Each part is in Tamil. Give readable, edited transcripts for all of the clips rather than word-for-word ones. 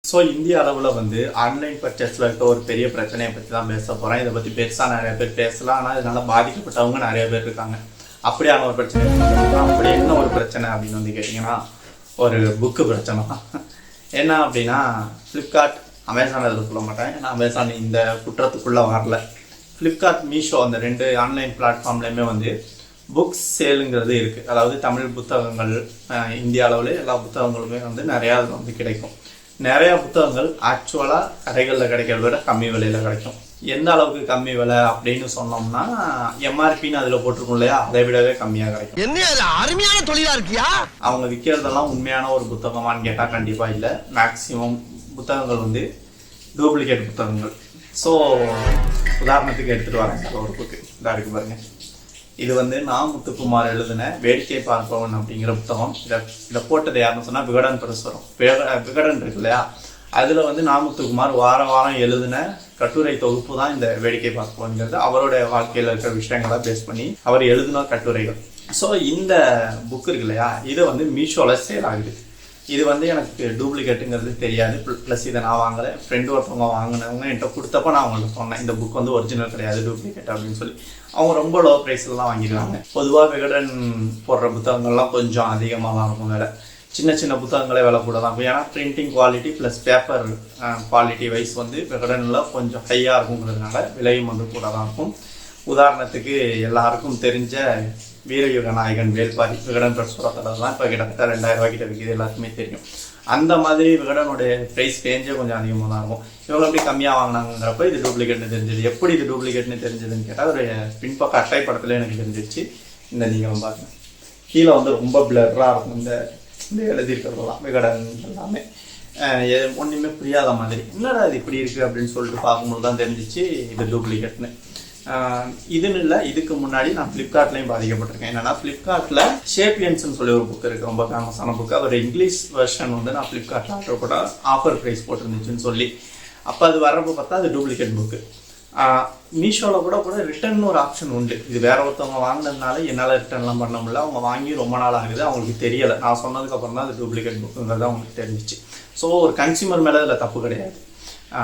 ஸோ இந்திய அளவில் வந்து ஆன்லைன் பர்ச்சேஸில் இருக்க ஒரு பெரிய பிரச்சனையை பற்றி தான் பேச போகிறேன். இதை பற்றி பெருசாக நிறைய பேர் பேசலாம், ஆனால் இதனால் பாதிக்கப்பட்டவங்க நிறைய பேர் இருக்காங்க. அப்படியான ஒரு பிரச்சனை அப்படி என்ன ஒரு பிரச்சனை அப்படின்னு வந்து கேட்டிங்கன்னா, ஒரு புக்கு பிரச்சனை தான். என்ன அப்படின்னா, ஃப்ளிப்கார்ட், அமேசான் அதில் சொல்ல மாட்டேன், ஏன்னா அமேசான் இந்த குற்றத்துக்குள்ளே வரல. ஃப்ளிப்கார்ட், மீஷோ அந்த ரெண்டு ஆன்லைன் பிளாட்ஃபார்ம்லேயுமே வந்து புக்ஸ் சேலுங்கிறது இருக்குது. அதாவது தமிழ் புத்தகங்கள் இந்திய அளவில் எல்லா புத்தகங்களுமே வந்து நிறையா அதில் வந்து கிடைக்கும். நிறைய புத்தகங்கள் ஆக்சுவலாக கடைகளில் கிடைக்கிறத விட கம்மி விலையில் கிடைக்கும். எந்த அளவுக்கு கம்மி விலை அப்படின்னு சொன்னோம்னா, எம்ஆர்பின்னு அதில் போட்டிருக்கோம் இல்லையா, அதை விடவே கம்மியாக கிடைக்கும். என்ன அருமையான தொழிலா இருக்கியா? அவங்க விற்கிறதெல்லாம் உண்மையான ஒரு புத்தகமானு கேட்டால் கண்டிப்பாக இல்லை. மேக்சிமம் புத்தகங்கள் வந்து டூப்ளிகேட் புத்தகங்கள். ஸோ உதாரணத்துக்கு எடுத்துகிட்டு வரேன் ஒரு புக்கு இதாக இருக்குது பாருங்க. இது வந்து நான் முத்துக்குமார் எழுதின வேடிக்கை பார்ப்பவன் அப்படிங்கிற புத்தகம். இதை போட்டது யாருன்னு சொன்னால் விகடன் பிரஸ் வரும். விகடன் இருக்கு இல்லையா, அதில் வந்து நான் முத்துக்குமார் வாரம் எழுதின கட்டுரை தொகுப்பு தான் இந்த வேடிக்கை பார்ப்பவன்கிறது. அவருடைய வாழ்க்கையில் இருக்கிற விஷயங்களை பேஸ் பண்ணி அவர் எழுதின கட்டுரைகள். ஸோ இந்த புக் இருக்கு இல்லையா, இது வந்து மீஷோவில் சேல் ஆகுது. இது வந்து எனக்கு டூப்ளிகேட்டுங்கிறது தெரியாது. ப்ளஸ் இதை நான் வாங்கலை, ஃப்ரெண்டு ஒருத்தவங்க வாங்கினவங்க என்கிட்ட கொடுத்தப்ப நான் அவங்கள்ட்ட சொன்னேன், இந்த புக் வந்து ஒரிஜினல் கிடையாது, டூப்ளிகேட் அப்படின்னு சொல்லி. அவங்க ரொம்ப லோ ப்ரைஸ்லாம் வாங்கிடுவாங்க. பொதுவாக விகடன் போடுற புத்தகங்கள்லாம் கொஞ்சம் அதிகமாக தான் இருக்கும் விலை. சின்ன சின்ன புத்தகங்களே விலை கூட தான் இருக்கும். ஏன்னா printing quality plus paper quality wise வந்து விகடனில் கொஞ்சம் ஹையாக இருக்குங்கிறதுனால விலையும் வந்து கூட தான் இருக்கும். உதாரணத்துக்கு எல்லாருக்கும் தெரிஞ்ச வீரயுக நாயகன் வேல்பாரி விகடன் பிரஸ் தான் இப்போ கிட்டத்தட்ட 2000 ரூபாய் கிட்ட விற்கிது, எல்லாருக்குமே தெரியும். அந்த மாதிரி விகடனுடைய ப்ரைஸ் ரேஞ்சே கொஞ்சம் அதிகமாக தான் இருக்கும். இவங்க எப்படி கம்மியாக வாங்கினாங்கிறப்ப இது டூப்ளிகேட்னு தெரிஞ்சது. எப்படி இது டூப்ளிகேட்னு தெரிஞ்சதுன்னு கேட்டால், ஒரு பின்பக்க அட்டை படத்தில் எனக்கு தெரிஞ்சிருச்சு. இந்த நீங்களும் பாருங்க, கீழே வந்து ரொம்ப பிளர்ராக இருக்கும் இந்த எழுதியிருக்கிறதெல்லாம் விகடன் எல்லாமே. ஒன்றுமே புரியாத மாதிரி, என்னடா இது இப்படி இருக்குது அப்படின்னு சொல்லிட்டு பார்க்கும்போது தான் தெரிஞ்சிச்சு இது டூப்ளிகேட்னு. இதுன்னு இல்லை, இதுக்கு முன்னாடி நான் ஃப்ளிப்கார்ட்லேயும் பாதிக்கப்பட்டிருக்கேன். என்னன்னா, ஃப்ளிப்கார்ட்டில் ஷேப்பியன்ஸ்னு சொல்லி ஒரு புக் இருக்குது, ரொம்ப ஃபேமஸான புக்கு. அதோட இங்கிலீஷ் வெர்ஷன் வந்து நான் ஃப்ளிப்கார்ட்டில் ஆர்டர் போட ஆஃபர் ப்ரைஸ் போட்டிருந்துச்சுன்னு சொல்லி, அப்போ அது வர்றப்போ பார்த்தா அது டூப்ளிகேட் புக்கு. மீஷோவில் கூட ரிட்டர்ன் ஒரு ஆப்ஷன் உண்டு. இது வேற ஒருத்தவங்க வாங்கினதுனால என்னால் ரிட்டர்ன்லாம் பண்ண முடியல. அவங்க வாங்கி ரொம்ப நாள் ஆகுது, அவங்களுக்கு தெரியலை. நான் சொன்னதுக்கப்புறம் தான் அது டூப்ளிகேட் புக்குங்கிறது அவங்களுக்கு தெரிஞ்சிச்சு. ஸோ ஒரு கன்சியூமர் மேலே அதில் தப்பு கிடையாது,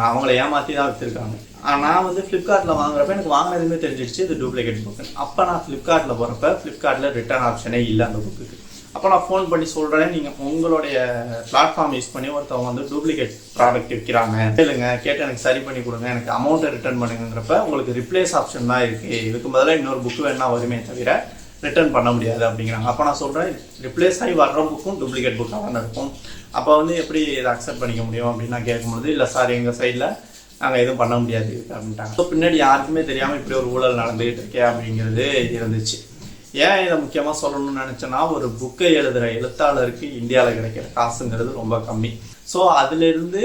அவங்கள ஏமாற்றி தான் விற்றுருக்காங்க. நான் வந்து ஃப்ளிப்கார்ட்டில் வாங்குறப்ப எனக்கு வாங்கினதுமே தெரிஞ்சிடுச்சு இது டூப்ளிகேட் புக்கு. அப்போ நான் ஃப்ளிப்கார்ட்டில் போகிறப்ப ஃப்ளிப்கார்ட்டில் ரிட்டர்ன் ஆப்ஷனே இல்லை அந்த புக்குக்கு. அப்போ நான் ஃபோன் பண்ணி சொல்கிறேன், நீங்கள் உங்களுடைய பிளாட்ஃபார்ம் யூஸ் பண்ணி ஒருத்தவங்க வந்து டூப்ளிகேட் ப்ராடக்ட் விற்கிறாங்க, கேளுங்க, கேட்டு எனக்கு சரி பண்ணி கொடுங்க, எனக்கு அமௌண்ட்டை ரிட்டர்ன் பண்ணுங்கிறப்ப உங்களுக்கு ரிப்ளேஸ் ஆப்ஷன் தான் இருக்குது, இதுக்கு பதிலாக இன்னொரு புக்கு வேணா வருமே தவிர ரிட்டர்ன் பண்ண முடியாது அப்படிங்கிறாங்க. அப்போ நான் சொல்கிறேன், ரிப்ளேஸ் ஆகி வர்ற புக்கும் டூப்ளிகேட் புக்காக தான் இருக்கும். அப்போ வந்து எப்படி இதை அக்செப்ட் பண்ணிக்க முடியும் அப்படின்னு நான் கேட்கும்போது, இல்லை சார் எங்கள் சைடில் நாங்கள் எதுவும் பண்ண முடியாது அப்படின்ட்டாங்க. ஸோ பின்னாடி யாருக்குமே தெரியாமல் இப்படி ஒரு ஊழல் நடந்துகிட்டு இருக்கே அப்படிங்கிறது இருந்துச்சு. ஏன் இதை முக்கியமாக சொல்லணும்னு நினச்சேன்னா, ஒரு புக்கை எழுதுகிற எழுத்தாளருக்கு இந்தியாவில் கிடைக்கிற காசுங்கிறது ரொம்ப கம்மி. ஸோ அதுலேருந்து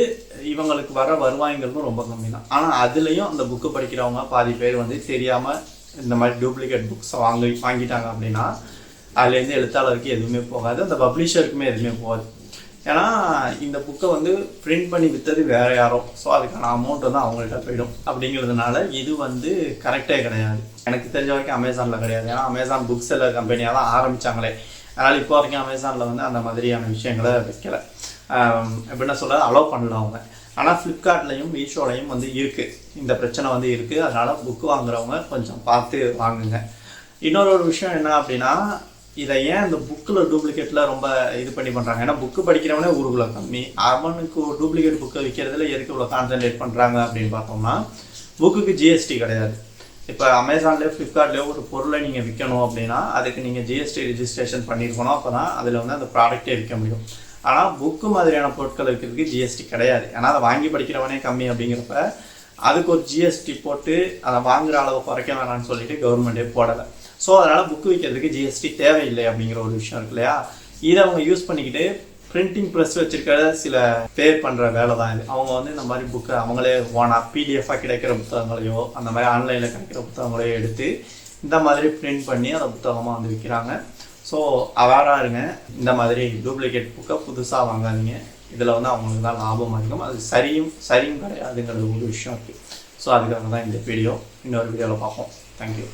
இவங்களுக்கு வர வருவாய்ங்கிறதும் ரொம்ப கம்மி தான். ஆனால் அதுலேயும் அந்த புக்கு படிக்கிறவங்க பாதி பேர் வந்து தெரியாமல் இந்த மாதிரி டூப்ளிகேட் புக்ஸை வாங்கிட்டாங்க அப்படின்னா, அதுலேருந்து எழுத்தாளருக்கு எதுவுமே போகாது, அந்த பப்ளிஷருக்குமே எதுவுமே போகாது. ஏன்னா இந்த புக்கை வந்து பிரிண்ட் பண்ணி விற்றது வேறு யாரோ, ஸோ அதுக்கான அமௌண்ட் வந்து அவங்கள்ட்ட போயிடும். அப்படிங்கிறதுனால இது வந்து கரெக்டே கிடையாது. எனக்கு தெரிஞ்ச வரைக்கும் அமேசானில் கிடையாது. ஏன்னா அமேசான் புக் செல்லர் கம்பெனியாக தான் ஆரம்பித்தாங்களே, அதனால் இப்போ வரைக்கும் அமேசானில் வந்து அந்த மாதிரியான விஷயங்களை வைக்கலை, எப்படின்னா சொல்ல அலோவ் பண்ணல அவங்க. ஆனால் ஃப்ளிப்கார்ட்லேயும் மீஷோலையும் வந்து இருக்குது, இந்த பிரச்சனை வந்து இருக்குது. அதனால் புக்கு வாங்குறவங்க கொஞ்சம் பார்த்து வாங்குங்க. இன்னொரு விஷயம் என்ன அப்படின்னா, இதை ஏன் இந்த புக்கில் டூப்ளிகேட்டில் ரொம்ப இது பண்ணி பண்ணுறாங்க, ஏன்னா புக்கு படிக்கிறவனே ஊருக்குள்ள கம்மி, அவனுக்கு டூப்ளிகேட் புக்கை விற்கிறதுல எதுக்கு இவ்வளோ கான்சன்ட்ரேட் பண்ணுறாங்க அப்படின்னு பார்த்தோம்னா, புக்குக்கு ஜிஎஸ்டி கிடையாது. இப்போ அமேசான்லேயோ ஃப்ளிப்கார்ட்லேயோ ஒரு பொருளை நீங்கள் விற்கணும் அப்படின்னா அதுக்கு நீங்கள் ஜிஎஸ்டி ரிஜிஸ்ட்ரேஷன் பண்ணியிருக்கணும், அப்போ தான் அதில் வந்து அந்த ப்ராடக்டே விற்க முடியும். ஆனால் புக்கு மாதிரியான பொருட்கள் விற்கிறதுக்கு ஜிஎஸ்டி கிடையாது. ஏன்னா அதை வாங்கி படிக்கிறவனே கம்மி அப்படிங்கிறப்ப அதுக்கு ஒரு ஜிஎஸ்டி போட்டு அதை வாங்குகிற அளவு குறைக்க வேணாம்னு சொல்லிட்டு கவர்மெண்ட்டே போடலை. ஸோ அதனால் புக்கு விற்கிறதுக்கு ஜிஎஸ்டி தேவையில்லை அப்படிங்கிற ஒரு விஷயம் இருக்கு இல்லையா. இதை அவங்க யூஸ் பண்ணிக்கிட்டு பிரிண்டிங் ப்ரெஸ் வச்சுருக்கிற சில பே பண்ணுற வேலை தான் இது. அவங்க வந்து இந்த மாதிரி புக்கை அவங்களே ஓனாக பிடிஎஃபாக கிடைக்கிற புத்தகங்களையோ அந்த மாதிரி ஆன்லைனில் கிடைக்கிற புத்தகங்களையோ எடுத்து இந்த மாதிரி பிரிண்ட் பண்ணி அதை புத்தகமாக வந்து விற்கிறாங்க. ஸோ அவேராக இருங்க, இந்த மாதிரி டூப்ளிகேட் புக்கை புதுசாக வாங்காதீங்க. இதில் வந்து அவங்களுக்கு தான் லாபம் அதிகம், அது சரியும் கிடையாதுங்கிறது ஒரு விஷயம் இருக்குது. ஸோ அதுக்காக தான் இந்த வீடியோ. இன்னொரு வீடியோவில் பார்ப்போம். தேங்க்யூ.